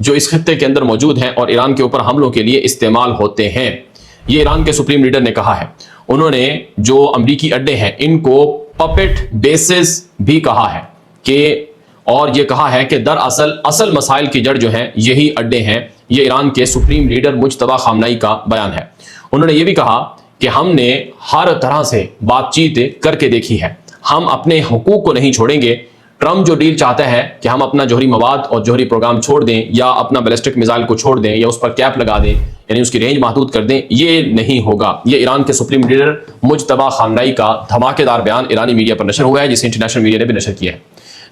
جو اس خطے کے اندر موجود ہیں اور ایران کے اوپر حملوں کے لیے استعمال ہوتے ہیں۔ یہ ایران کے سپریم لیڈر نے کہا ہے۔ انہوں نے جو امریکی اڈے ہیں ان کو پپٹ بیسز بھی کہا ہے اور یہ کہا ہے کہ دراصل اصل مسائل کی جڑ جو ہیں یہی اڈے ہیں۔ یہ ایران کے سپریم لیڈر مجتبی خامنئی کا بیان ہے۔ انہوں نے یہ بھی کہا کہ ہم نے ہر طرح سے بات چیت کر کے دیکھی ہے، ہم اپنے حقوق کو نہیں چھوڑیں گے۔ ٹرمپ جو ڈیل چاہتا ہے کہ ہم اپنا جوہری مواد اور جوہری پروگرام چھوڑ دیں یا اپنا بیلسٹک میزائل کو چھوڑ دیں یا اس پر کیپ لگا دیں، یعنی اس کی رینج محدود کر دیں، یہ نہیں ہوگا۔ یہ ایران کے سپریم لیڈر مجتبی خامنئی کا دھماکے دار بیان ایرانی میڈیا پر نشر ہوا ہے، جسے انٹرنیشنل میڈیا نے بھی نشر کیا ہے۔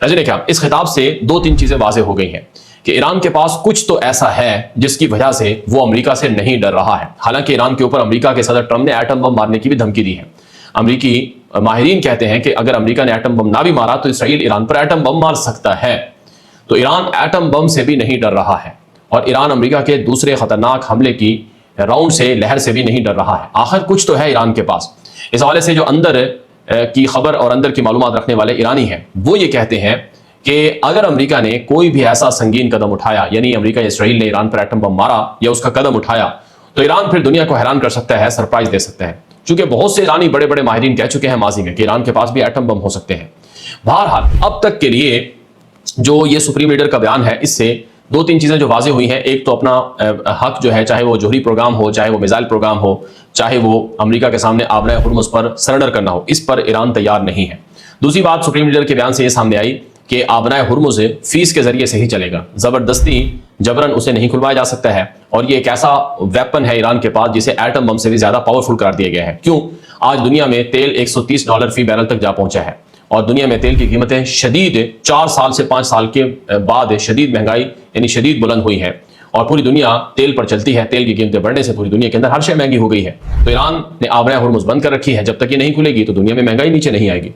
ناظرین کرام، اس خطاب سے دو تین چیزیں واضح ہو گئی ہیں کہ ایران کے پاس کچھ تو ایسا ہے جس کی وجہ سے وہ امریکہ سے نہیں ڈر رہا ہے۔ حالانکہ ایران کے اوپر امریکہ کے صدر ٹرمپ نے ایٹم بم مارنے کی بھی دھمکی دی ہے۔ امریکی ماہرین کہتے ہیں کہ اگر امریکہ نے ایٹم بم نہ بھی مارا تو اسرائیل ایران پر ایٹم بم مار سکتا ہے۔ تو ایران ایٹم بم سے بھی نہیں ڈر رہا ہے اور ایران امریکہ کے دوسرے خطرناک حملے کی راؤنڈ سے، لہر سے بھی نہیں ڈر رہا ہے۔ آخر کچھ تو ہے ایران کے پاس۔ اس حوالے سے جو اندر کی خبر اور اندر کی معلومات رکھنے والے ایرانی ہیں وہ یہ کہتے ہیں کہ اگر امریکہ نے کوئی بھی ایسا سنگین قدم اٹھایا، یعنی امریکہ یا اسرائیل نے ایران پر ایٹم بم مارا یا اس کا قدم اٹھایا، تو ایران پھر دنیا کو حیران کر سکتا ہے، سرپرائز دے سکتا ہے، چونکہ بہت سے ایرانی بڑے بڑے ماہرین کہہ چکے ہیں ماضی میں کہ ایران کے پاس بھی ایٹم بم ہو سکتے ہیں۔ بہرحال اب تک کے لیے جو یہ سپریم لیڈر کا بیان ہے، اس سے دو تین چیزیں جو واضح ہوئی ہیں۔ ایک تو اپنا حق جو ہے، چاہے وہ جوہری پروگرام ہو، چاہے وہ میزائل پروگرام ہو، چاہے وہ امریکہ کے سامنے آبرۂ ہرمز پر سرنڈر کرنا ہو، اس پر ایران تیار نہیں ہے۔ دوسری بات سپریم لیڈر کے بیان سے یہ سامنے آئی کہ آبرۂ ہرمز فیس کے ذریعے سے ہی چلے گا، زبردستی جبرن اسے نہیں کھلوایا جا سکتا ہے، اور یہ ایک ایسا ویپن ہے ایران کے پاس جسے ایٹم بم سے بھی زیادہ پاورفل قرار دیا گیا ہے۔ کیوں؟ آج دنیا میں تیل $130 فی بیرل تک جا پہنچا ہے اور دنیا میں تیل کی قیمتیں شدید 4 سال سے 5 سال کے بعد شدید مہنگائی یعنی شدید بلند ہوئی ہے، اور پوری دنیا تیل پر چلتی ہے۔ تیل کی قیمتیں بڑھنے سے پوری دنیا کے اندر ہر شے مہنگی ہو گئی ہے۔ تو ایران نے آبرۂ ہرمز بند کر رکھی ہے، جب تک یہ نہیں کھلے گی تو دنیا میں مہنگائی نیچے نہیں آئے گی۔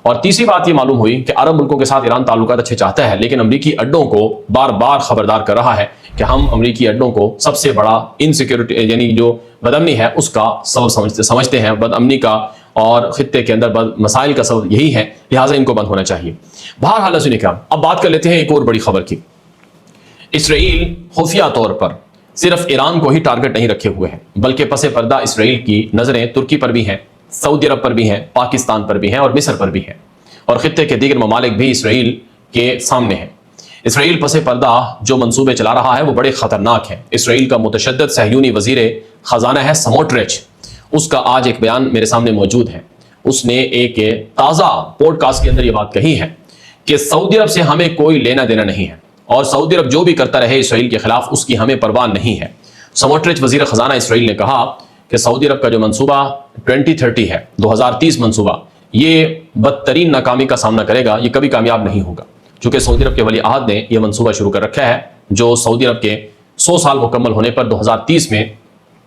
اور تیسری بات یہ معلوم ہوئی کہ عرب ملکوں کے ساتھ ایران تعلقات اچھے چاہتا ہے، لیکن امریکی اڈوں کو بار بار خبردار کر رہا ہے کہ ہم امریکی اڈوں کو سب سے بڑا انسیکیورٹی یعنی جو بدامنی ہے اس کا سبب سمجھتے ہیں، بدامنی کا اور خطے کے اندر مسائل کا سبب یہی ہے، لہٰذا ان کو بند ہونا چاہیے۔ بہرحال سنیے کیا، اب بات کر لیتے ہیں ایک اور بڑی خبر کی۔ اسرائیل خفیہ طور پر صرف ایران کو ہی ٹارگٹ نہیں رکھے ہوئے ہیں، بلکہ پس پردہ اسرائیل کی نظریں ترکی پر بھی ہیں، سعودی عرب پر بھی ہیں، پاکستان پر بھی ہیں اور مصر پر بھی ہیں، اور خطے کے دیگر ممالک بھی اسرائیل کے سامنے ہیں۔ اسرائیل پس پردہ جو منصوبے چلا رہا ہے وہ بڑے خطرناک ہیں۔ اسرائیل کا متشدد صہیونی وزیر خزانہ ہے سموٹرچ، اس کا آج ایک بیان میرے سامنے موجود ہے۔ اس نے ایک تازہ پوڈ کاسٹ کے اندر یہ بات کہی ہے کہ سعودی عرب سے ہمیں کوئی لینا دینا نہیں ہے، اور سعودی عرب جو بھی کرتا رہے اسرائیل کے خلاف اس کی ہمیں پرواہ نہیں ہے۔ سموٹرچ وزیر خزانہ اسرائیل نے کہا کہ سعودی عرب کا جو منصوبہ 2030 ہے، 2030 منصوبہ، یہ بدترین ناکامی کا سامنا کرے گا، یہ کبھی کامیاب نہیں ہوگا، چونکہ سعودی عرب کے ولی عہد نے یہ منصوبہ شروع کر رکھا ہے، جو سعودی عرب کے 100 سال مکمل ہونے پر 2030 میں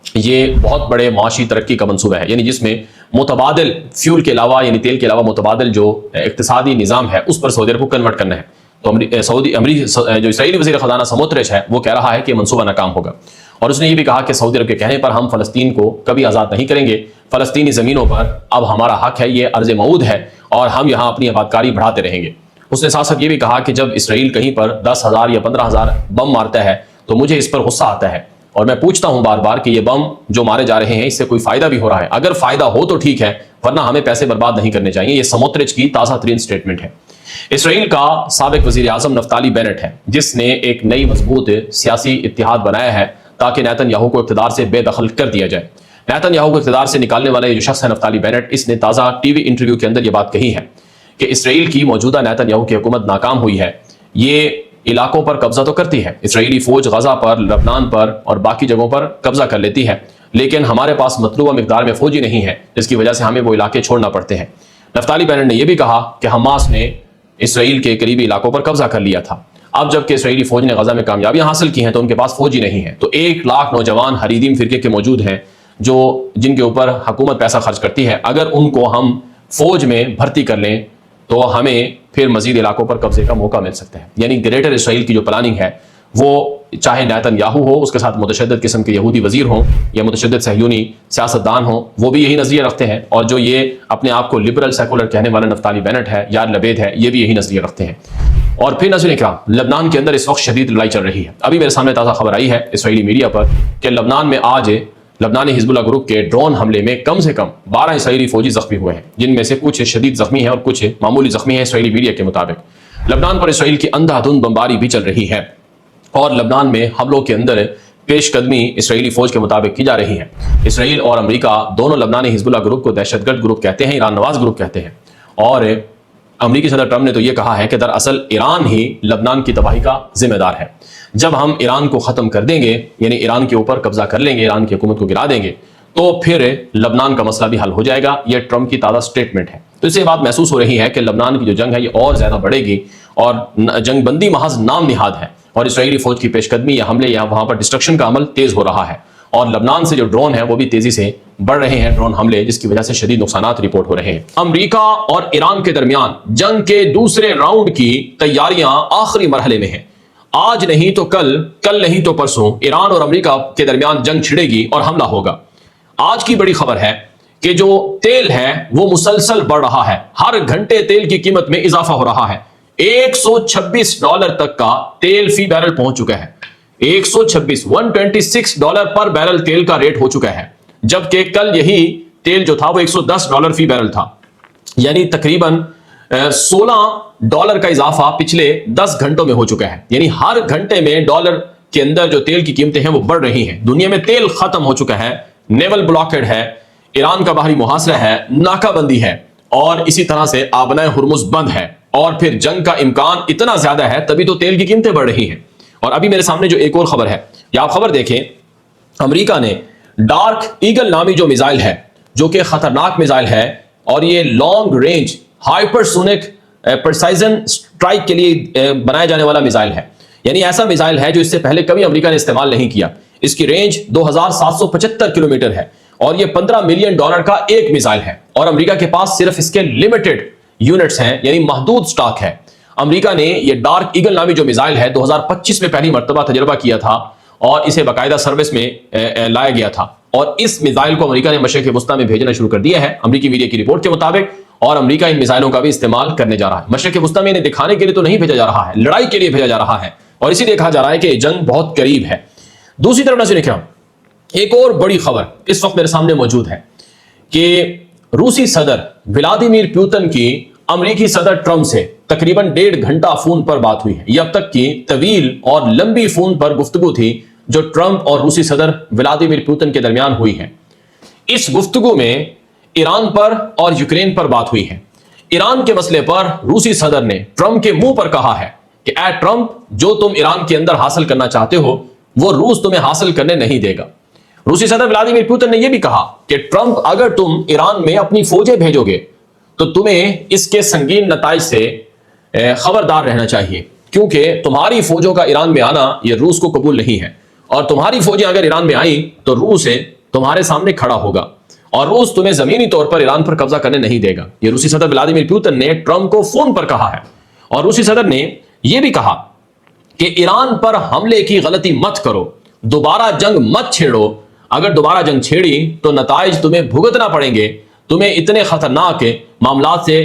یہ بہت بڑے معاشی ترقی کا منصوبہ ہے، یعنی جس میں متبادل فیول کے علاوہ یعنی تیل کے علاوہ متبادل جو اقتصادی نظام ہے اس پر سعودی عرب کو کنورٹ کرنا ہے۔ تو جو اسرائیلی وزیر خزانہ سموٹرچ ہے وہ کہہ رہا ہے کہ منصوبہ ناکام ہوگا، اور اس نے یہ بھی کہا کہ سعودی عرب کے کہنے پر ہم فلسطین کو کبھی آزاد نہیں کریں گے، فلسطینی زمینوں پر اب ہمارا حق ہے، یہ ارض موعود ہے اور ہم یہاں اپنی آبادکاری بڑھاتے رہیں گے۔ اس نے ساتھ ساتھ یہ بھی کہا کہ جب اسرائیل کہیں پر 10,000 یا 15,000 بم مارتا ہے تو مجھے اس پر غصہ آتا ہے، اور میں پوچھتا ہوں بار بار کہ یہ بم جو مارے جا رہے ہیں اس سے کوئی فائدہ بھی ہو رہا ہے؟ اگر فائدہ ہو تو ٹھیک ہے، ورنہ ہمیں پیسے برباد نہیں کرنے چاہیے۔ یہ سموٹرچ کی تازہ ترین سٹیٹمنٹ ہے۔ اسرائیل کا سابق وزیر اعظم نفتالی بینٹ ہے جس نے ایک نئی مضبوط سیاسی اتحاد بنایا ہے تاکہ نیتن یاہو کو اقتدار سے بے دخل کر دیا جائے۔ نیتن یاہو کو اقتدار سے نکالنے والا یہ جو شخص ہے نفتالی بینٹ، اس نے تازہ ٹی وی انٹرویو کے اندر یہ بات کہی ہے کہ اسرائیل کی موجودہ نیتن یاہو کی حکومت ناکام ہوئی ہے، یہ علاقوں پر قبضہ تو کرتی ہے، اسرائیلی فوج غزہ پر، لبنان پر اور باقی جگہوں پر قبضہ کر لیتی ہے، لیکن ہمارے پاس مطلوبہ مقدار میں فوجی نہیں ہے، جس کی وجہ سے ہمیں وہ علاقے چھوڑنا پڑتے ہیں۔ نفتالی بینٹ نے یہ بھی کہا کہ حماس نے اسرائیل کے قریبی علاقوں پر قبضہ کر لیا تھا، اب جب کہ اسرائیلی فوج نے غزہ میں کامیابیاں حاصل کی ہیں تو ان کے پاس فوج ہی نہیں ہے۔ تو 1 لاکھ نوجوان حریدیم فرقے کے موجود ہیں جن کے اوپر حکومت پیسہ خرچ کرتی ہے، اگر ان کو ہم فوج میں بھرتی کر لیں تو ہمیں پھر مزید علاقوں پر قبضے کا موقع مل سکتا ہے۔ یعنی گریٹر اسرائیل کی جو پلاننگ ہے وہ چاہے نیتن یاہو ہو، اس کے ساتھ متشدد قسم کے یہودی وزیر ہوں یا متشدد صہیونی سیاستدان ہوں، وہ بھی یہی نظریہ رکھتے ہیں، اور جو یہ اپنے آپ کو لبرل سیکولر کہنے والا نفتالی بینٹ ہے، یار لبید ہے، یہ بھی یہی نظریہ رکھتے ہیں۔ اور پھر ناظرین اکرام، لبنان کے اندر اس وقت شدید لڑائی چل رہی ہے۔ ابھی میرے سامنے تازہ خبر آئی ہے اسرائیلی میڈیا پر کہ لبنان میں آج لبنانی حزب اللہ گروپ کے ڈرون حملے میں کم سے کم 12 اسرائیلی فوجی زخمی ہوئے ہیں، جن میں سے کچھ شدید زخمی ہیں اور کچھ معمولی زخمی ہیں۔ اسرائیلی میڈیا کے مطابق لبنان پر اسرائیل کی اندھا دھند بمباری بھی چل رہی ہے اور لبنان میں حملوں کے اندر پیش قدمی اسرائیلی فوج کے مطابق کی جا رہی ہے۔ اسرائیل اور امریکہ دونوں لبنانی حزب اللہ گروپ کو دہشت گرد گروپ کہتے ہیں، ایران نواز گروپ کہتے ہیں، اور امریکی صدر ٹرمپ نے تو یہ کہا ہے کہ دراصل ایران ہی لبنان کی تباہی کا ذمہ دار ہے۔ جب ہم ایران کو ختم کر دیں گے، یعنی ایران کے اوپر قبضہ کر لیں گے، ایران کی حکومت کو گرا دیں گے، تو پھر لبنان کا مسئلہ بھی حل ہو جائے گا۔ یہ ٹرمپ کی تازہ سٹیٹمنٹ ہے۔ تو اس سے بات محسوس ہو رہی ہے کہ لبنان کی جو جنگ ہے یہ اور زیادہ بڑھے گی اور جنگ بندی محض نام نہاد ہے، اور اسرائیلی فوج کی پیش قدمی یا حملے یا وہاں پر ڈسٹرکشن کا عمل تیز ہو رہا ہے، اور لبنان سے جو ڈرون ہیں وہ بھی تیزی سے بڑھ رہے ہیں، ڈرون حملے، جس کی وجہ سے شدید نقصانات رپورٹ ہو رہے ہیں۔ امریکہ اور ایران کے درمیان جنگ کے دوسرے راؤنڈ کی تیاریاں آخری مرحلے میں ہیں۔ آج نہیں تو کل، کل نہیں تو پرسوں ایران اور امریکہ کے درمیان جنگ چھڑے گی اور حملہ ہوگا۔ آج کی بڑی خبر ہے کہ جو تیل ہے وہ مسلسل بڑھ رہا ہے، ہر گھنٹے تیل کی قیمت میں اضافہ ہو رہا ہے۔ $126 تک کا تیل فی بیرل پہنچ چکا ہے۔ 126 پر بیرل تیل کا ریٹ ہو چکا ہے، جبکہ کل یہی تیل جو تھا وہ $110 فی بیرل تھا، یعنی تقریباً $16 کا اضافہ پچھلے 10 گھنٹوں میں ہو چکا ہے۔ یعنی ہر گھنٹے میں ڈالر کے اندر جو تیل کی قیمتیں ہیں وہ بڑھ رہی ہیں۔ دنیا میں تیل ختم ہو چکا ہے، نیول بلاکیڈ ہے، ایران کا باہری محاصرہ ہے، ناکہ بندی ہے، اور اسی طرح سے آبنائے ہرمز بند ہے، اور پھر جنگ کا امکان اتنا زیادہ ہے، تبھی تو تیل کی قیمتیں بڑھ رہی ہیں۔ اور ابھی میرے سامنے جو ایک اور خبر ہے، یا آپ خبر دیکھیں، امریکہ نے ڈارک ایگل نامی جو میزائل ہے، جو کہ خطرناک میزائل ہے، اور یہ لانگ رینج ہائپرسونک پرسائزن اسٹرائک کے لیے بنایا جانے والا میزائل ہے، یعنی ایسا میزائل ہے جو اس سے پہلے کبھی امریکہ نے استعمال نہیں کیا۔ اس کی رینج 2775 کلومیٹر ہے، اور یہ $15 ملین کا ایک میزائل ہے، اور امریکہ کے پاس صرف اس کے لمیٹڈ یونٹس ہیں، یعنی محدود سٹاک ہے۔ امریکہ نے یہ ڈارک ایگل نامی جو میزائل ہے 2025 میں پہلی مرتبہ تجربہ کیا تھا، اور اسے باقاعدہ سروس میں لایا گیا تھا، اور اس میزائل کو امریکہ نے مشرق وسطیٰ میں بھیجنا شروع کر دیا ہے امریکی میڈیا کی رپورٹ کے مطابق، اور امریکہ ان میزائلوں کا بھی استعمال کرنے جا رہا ہے۔ مشرق وسطیٰ میں انہیں دکھانے کے لیے تو نہیں بھیجا جا رہا ہے، لڑائی کے لیے بھیجا جا رہا ہے، اور اسی لیے کہا جا رہا ہے کہ جنگ بہت قریب ہے۔ دوسری طرف ناظرین کرام، ایک اور بڑی خبر اس وقت میرے سامنے موجود ہے کہ روسی صدر ولادیمیر پیوتن کی امریکی صدر ٹرمپ سے تقریباً 1.5 گھنٹہ فون پر بات ہوئی ہے۔ یہ اب تک کی طویل اور لمبی فون پر گفتگو تھی جو ٹرمپ اور روسی صدر ولادیمیر پیوتن کے درمیان ہوئی ہے۔ اس گفتگو میں ایران پر اور یوکرین پر بات ہوئی ہے۔ ایران کے مسئلے پر روسی صدر نے ٹرمپ کے منہ پر کہا ہے کہ اے ٹرمپ، جو تم ایران کے اندر حاصل کرنا چاہتے ہو وہ روس تمہیں حاصل کرنے نہیں دے گا۔ روسی صدر ولادیمیر پوتن نے یہ بھی کہا کہ ٹرمپ، اگر تم ایران میں اپنی فوجیں بھیجو گے تو تمہیں اس کے سنگین نتائج سے خبردار رہنا چاہیے، کیونکہ تمہاری فوجوں کا ایران میں آنا یہ روس کو قبول نہیں ہے، اور تمہاری فوجیں اگر ایران میں آئیں تو روس تمہارے سامنے کھڑا ہوگا، اور روس تمہیں زمینی طور پر ایران پر قبضہ کرنے نہیں دے گا۔ یہ روسی صدر ولادیمیر پوتن نے ٹرمپ کو فون پر کہا ہے، اور روسی صدر نے یہ بھی کہا کہ ایران پر حملے کی غلطی مت کرو، دوبارہ جنگ مت چھیڑو، اگر دوبارہ جنگ چھیڑی تو نتائج تمہیں بھگتنا پڑیں گے، تمہیں اتنے خطرناک معاملات سے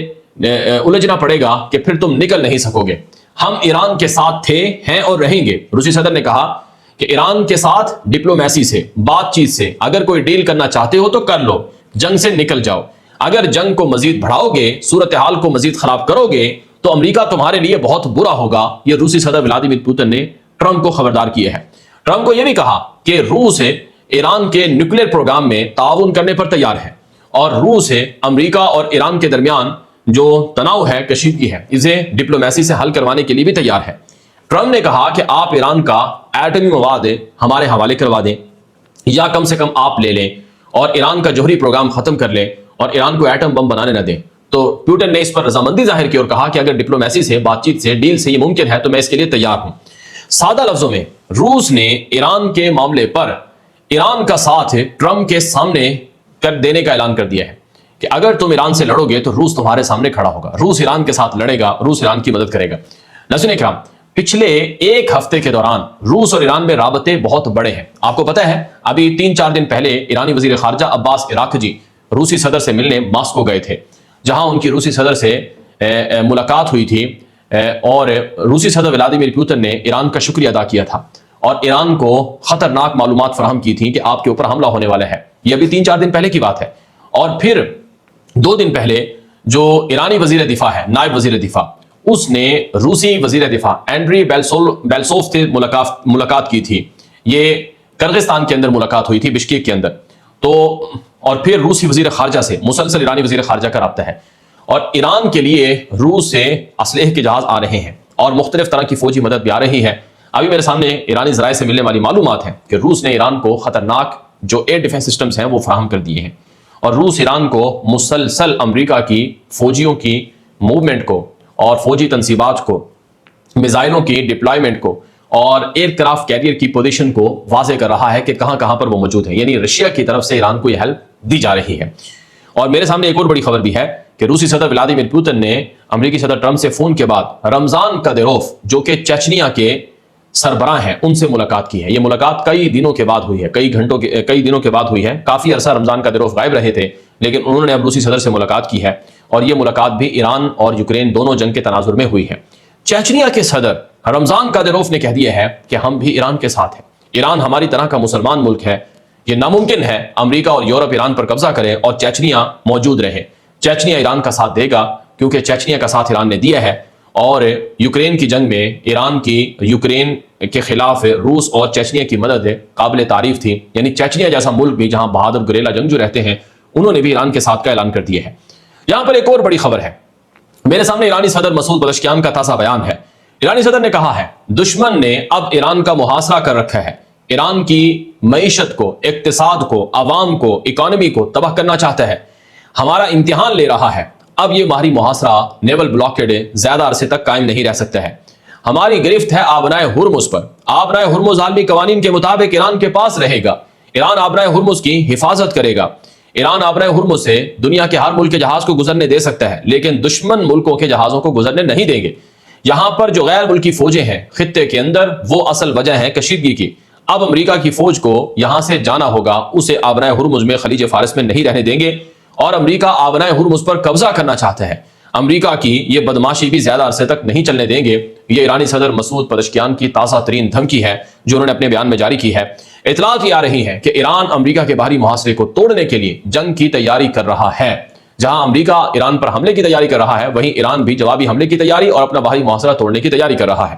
الجھنا پڑے گا کہ پھر تم نکل نہیں سکو گے۔ ہم ایران کے ساتھ تھے، ہیں اور رہیں گے۔ روسی صدر نے کہا کہ ایران کے ساتھ ڈپلومیسی سے، بات چیت سے اگر کوئی ڈیل کرنا چاہتے ہو تو کر لو، جنگ سے نکل جاؤ۔ اگر جنگ کو مزید بڑھاؤ گے، صورتحال کو مزید خراب کرو گے تو امریکہ تمہارے لیے بہت برا ہوگا۔ یہ روسی صدر ولادیمیر پوتن نے ٹرمپ کو خبردار کیا ہے۔ ٹرمپ کو یہ بھی کہا کہ روس ایران کے نیوکلیر پروگرام میں تعاون کرنے پر تیار ہے، اور روس امریکہ اور ایران کے درمیان جو تناؤ ہے، کشیدگی ہے، اسے ڈپلومیسی سے حل کروانے کے لیے بھی تیار ہے۔ ٹرمپ نے کہا کہ آپ ایران کا ایٹمی مواد ہمارے حوالے کروا دیں، یا کم سے کم آپ لے لیں، اور ایران کا جوہری پروگرام ختم کر لیں، اور ایران کو ایٹم بم بنانے نہ دیں۔ تو پیوٹن نے اس پر رضامندی ظاہر کی اور کہا کہ اگر ڈپلومیسی سے، بات چیت سے، ڈیل سے یہ ممکن ہے تو میں اس کے لیے تیار ہوں۔ سادہ لفظوں میں روس نے ایران کے معاملے پر ایران کا ساتھ ٹرمپ کے سامنے کر دینے کا اعلان کر دیا ہے کہ اگر تم ایران سے لڑو گے تو روس تمہارے سامنے کھڑا ہوگا، روس ایران کے ساتھ لڑے گا، روس ایران کی مدد کرے گا۔ ناظرین کرام، پچھلے ایک ہفتے کے دوران روس اور ایران میں رابطے بہت بڑے ہیں۔ آپ کو پتہ ہے ابھی 3-4 دن پہلے ایرانی وزیر خارجہ عباس عراقچی روسی صدر سے ملنے ماسکو گئے تھے، جہاں ان کی روسی صدر سے ملاقات ہوئی تھی اور روسی صدر ولادیمیر پوتن نے ایران کا شکریہ ادا کیا تھا اور ایران کو خطرناک معلومات فراہم کی تھیں کہ آپ کے اوپر حملہ ہونے والا ہے. یہ ابھی 3-4 دن پہلے کی بات ہے. اور پھر 2 دن پہلے جو ایرانی وزیر دفاع ہے، نائب وزیر دفاع، اس نے روسی وزیر دفاع اینڈری بیلسوف سے ملاقات کی تھی. یہ کرغزستان کے اندر ملاقات ہوئی تھی، بشکیک کے اندر. تو اور پھر روسی وزیر خارجہ سے مسلسل ایرانی وزیر خارجہ کا رابطہ ہے اور ایران کے لیے روس سے اسلحے کے جہاز آ رہے ہیں اور مختلف طرح کی فوجی مدد بھی آ رہی ہے. ابھی میرے سامنے ایرانی ذرائع سے ملنے والی معلومات ہیں کہ روس نے ایران کو خطرناک جو ایئر ڈیفنس سسٹمز ہیں وہ فراہم کر دیے ہیں اور روس ایران کو مسلسل امریکہ کی فوجیوں کی موومنٹ کو اور فوجی تنصیبات کو، میزائلوں کی ڈپلائمنٹ کو اور ایئر کرافٹ کیریئر کی پوزیشن کو واضح کر رہا ہے کہ کہاں کہاں پر وہ موجود ہیں. یعنی رشیا کی طرف سے ایران کو یہ ہیلپ دی جا رہی ہے. اور میرے سامنے ایک اور بڑی خبر بھی ہے کہ روسی صدر ولادیمیر پوتن نے امریکی صدر ٹرمپ سے فون کے بعد رمضان قادروف جو کہ چچنیا کے سربراہ ہیں ان سے ملاقات کی ہے. یہ ملاقات کئی دنوں کے بعد ہوئی ہے، کئی دنوں کے بعد ہوئی ہے. کافی عرصہ رمضان قادروف غائب رہے تھے لیکن انہوں نے اب روسی صدر سے ملاقات کی ہے اور یہ ملاقات بھی ایران اور یوکرین دونوں جنگ کے تناظر میں ہوئی ہے. چچنیا کے صدر رمضان قادروف نے کہہ دیا ہے کہ ہم بھی ایران کے ساتھ ہیں. ایران ہماری طرح کا مسلمان ملک ہے. یہ ناممکن ہے امریکہ اور یورپ ایران پر قبضہ کرے اور چچنیا موجود رہے. چچنیا ایران کا ساتھ دے گا کیونکہ چچنیا کا ساتھ ایران نے دیا ہے. اور یوکرین کی جنگ میں ایران کی یوکرین کے خلاف روس اور چچنیا کی مدد قابل تعریف تھی. یعنی چچنیا جیسا ملک بھی جہاں بہادر گریلا جنگجو رہتے ہیں انہوں نے بھی ایران کے ساتھ کا اعلان کر دیا ہے. یہاں پر ایک اور بڑی خبر ہے. میرے سامنے ایرانی صدر مسعود پزشکیان کا تازہ بیان ہے. ایرانی صدر نے کہا ہے دشمن نے اب ایران کا محاصرہ کر رکھا ہے. ایران کی معیشت کو، اقتصاد کو، عوام کو، اکانومی کو تباہ کرنا چاہتا ہے. ہمارا امتحان لے رہا ہے. اب یہ باہری محاصرہ نیول بلاکیڈ زیادہ عرصے تک قائم نہیں رہ سکتا ہے. ہماری گرفت ہے آبنائے ہرمز پر. آبنائے ہرمز عالمی قوانین کے مطابق ایران کے پاس رہے گا. ایران آبنائے ہرمز کی حفاظت کرے گا. ایران آبنائے ہرمز سے دنیا کے ہر ملک کے جہاز کو گزرنے دے سکتا ہے لیکن دشمن ملکوں کے جہازوں کو گزرنے نہیں دیں گے. یہاں پر جو غیر ملکی فوجیں ہیں خطے کے اندر وہ اصل وجہ ہے کشیدگی کی. اب امریکہ کی فوج کو یہاں سے جانا ہوگا، اسے آبنائے ہرمز میں خلیج فارس میں نہیں رہنے دیں گے اور امریکہ آبنائے ہرمز پر قبضہ کرنا چاہتا ہے. امریکہ کی یہ بدماشی بھی زیادہ عرصے تک نہیں چلنے دیں گے. یہ ایرانی صدر مسعود پزشکیان کی تازہ ترین دھمکی ہے جو انہوں نے اپنے بیان میں جاری کی ہے. اطلاعات یہ آ رہی ہیں کہ ایران امریکہ کے باہری محاصرے کو توڑنے کے لیے جنگ کی تیاری کر رہا ہے. جہاں امریکہ ایران پر حملے کی تیاری کر رہا ہے وہیں ایران بھی جوابی حملے کی تیاری اور اپنا باہری محاصرہ توڑنے کی تیاری کر رہا ہے.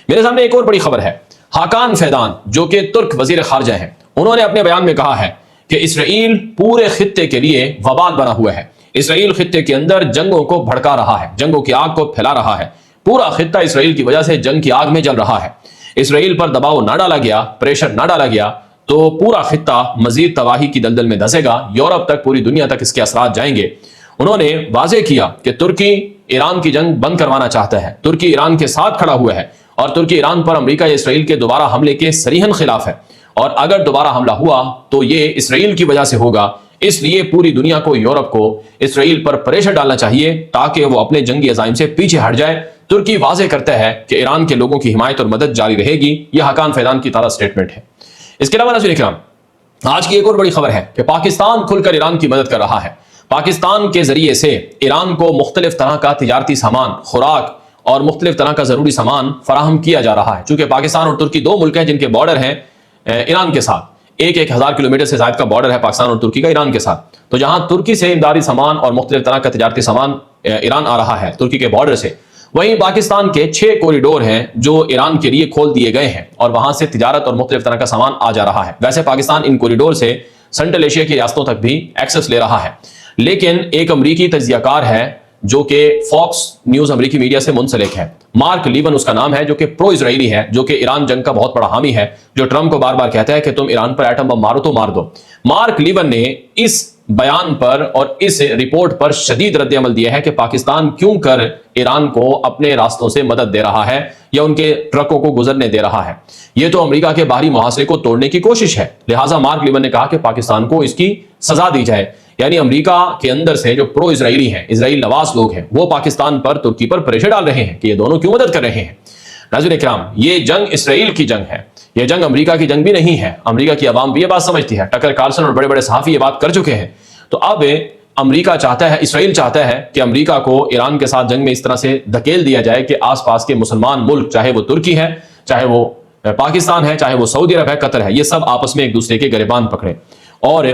میرے سامنے ایک اور بڑی خبر ہے. حاکان فیدان جو کہ ترک وزیر خارجہ ہیں انہوں نے اپنے بیان میں کہا ہے کہ اسرائیل پورے خطے کے لیے وبال بنا ہوا ہے. اسرائیل خطے کے اندر جنگوں کو بھڑکا رہا ہے، جنگوں کی آگ کو پھیلا رہا ہے. پورا خطہ اسرائیل کی وجہ سے جنگ کی آگ میں جل رہا ہے. اسرائیل پر دباؤ نہ ڈالا گیا، پریشر نہ ڈالا گیا تو پورا خطہ مزید تباہی کی دلدل میں دھسے گا. یورپ تک، پوری دنیا تک اس کے اثرات جائیں گے. انہوں نے واضح کیا کہ ترکی ایران کی جنگ بند کروانا چاہتا ہے. ترکی ایران کے ساتھ کھڑا ہوا ہے اور ترکی ایران پر امریکہ یا اسرائیل کے دوبارہ حملے کے صریحاً خلاف ہے. اور اگر دوبارہ حملہ ہوا تو یہ اسرائیل کی وجہ سے ہوگا. اس لیے پوری دنیا کو، یورپ کو اسرائیل پر پریشر ڈالنا چاہیے تاکہ وہ اپنے جنگی عزائم سے پیچھے ہٹ جائے. ترکی واضح کرتا ہے کہ ایران کے لوگوں کی حمایت اور مدد جاری رہے گی. یہ حقان فیضان کی تازہ سٹیٹمنٹ ہے. اس کے علاوہ ناظرین اکرام، آج کی ایک اور بڑی خبر ہے کہ پاکستان کھل کر ایران کی مدد کر رہا ہے. پاکستان کے ذریعے سے ایران کو مختلف طرح کا تجارتی سامان، خوراک اور مختلف طرح کا ضروری سامان فراہم کیا جا رہا ہے. چونکہ پاکستان اور ترکی دو ملک ہیں جن کے بارڈر ہیں ایران کے ساتھ. 1000 کلومیٹر سے زائد کا بارڈر ہے پاکستان اور ترکی کا ایران کے ساتھ. تو جہاں ترکی سے امدادی سامان اور مختلف طرح کا تجارتی سامان ایران آ رہا ہے ترکی کے بارڈر سے، وہیں پاکستان کے 6 کوریڈور ہیں جو ایران کے لیے کھول دیے گئے ہیں اور وہاں سے تجارت اور مختلف طرح کا سامان آ جا رہا ہے. ویسے پاکستان ان کوریڈور سے سنٹرل ایشیا کی ریاستوں تک بھی ایکسس لے رہا ہے. لیکن ایک امریکی تجزیہ کار ہے جو کہ فاکس نیوز امریکی میڈیا سے منسلک ہے، مارک لیون اس کا نام ہے، جو کہ پرو اسرائیلی ہے، جو کہ ایران جنگ کا بہت بڑا حامی ہے، جو ٹرمپ کو بار بار کہتا ہے کہ تم ایران پر ایٹم بم مارو تو مار دو. مارک لیون نے اس بیان پر اور اس رپورٹ پر شدید رد عمل دیا ہے کہ پاکستان کیوں کر ایران کو اپنے راستوں سے مدد دے رہا ہے یا ان کے ٹرکوں کو گزرنے دے رہا ہے. یہ تو امریکہ کے باہری محاصرے کو توڑنے کی کوشش ہے. لہٰذا مارک لیون نے کہا کہ پاکستان کو اس کی سزا دی جائے. یعنی امریکہ کے اندر سے جو پرو اسرائیلی ہیں، اسرائیل نواز لوگ ہیں، وہ پاکستان پر، ترکی پر پریشر ڈال رہے ہیں کہ یہ دونوں کیوں مدد کر رہے ہیں. ناظرین اکرام، یہ جنگ اسرائیل کی جنگ ہے، یہ جنگ امریکہ کی جنگ بھی نہیں ہے. امریکہ کی عوام بھی یہ بات سمجھتی ہے. ٹکر کارلسن اور بڑے بڑے صحافی یہ بات کر چکے ہیں. تو اب امریکہ چاہتا ہے، اسرائیل چاہتا ہے کہ امریکہ کو ایران کے ساتھ جنگ میں اس طرح سے دھکیل دیا جائے کہ آس پاس کے مسلمان ملک، چاہے وہ ترکی ہے، چاہے وہ پاکستان ہے، چاہے وہ سعودی عرب ہے، قطر ہے، یہ سب آپس میں ایک دوسرے کے گریبان پکڑے۔ اور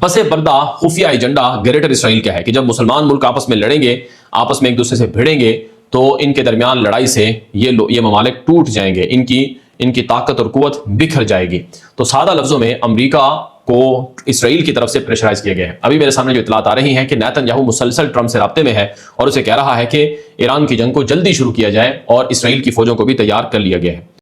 پس پردہ خفیہ ایجنڈا گریٹر اسرائیل کا ہے کہ جب مسلمان ملک آپس میں لڑیں گے، آپس میں ایک دوسرے سے بھیڑیں گے، تو ان کے درمیان لڑائی سے یہ ممالک ٹوٹ جائیں گے، ان کی طاقت اور قوت بکھر جائے گی۔ تو سادہ لفظوں میں امریکہ کو اسرائیل کی طرف سے پریشرائز کیا گیا ہے۔ ابھی میرے سامنے جو اطلاعات آ رہی ہیں کہ نیتن یاہو مسلسل ٹرمپ سے رابطے میں ہے اور اسے کہہ رہا ہے کہ ایران کی جنگ کو جلدی شروع کیا جائے اور اسرائیل کی فوجوں کو بھی تیار کر لیا گیا ہے۔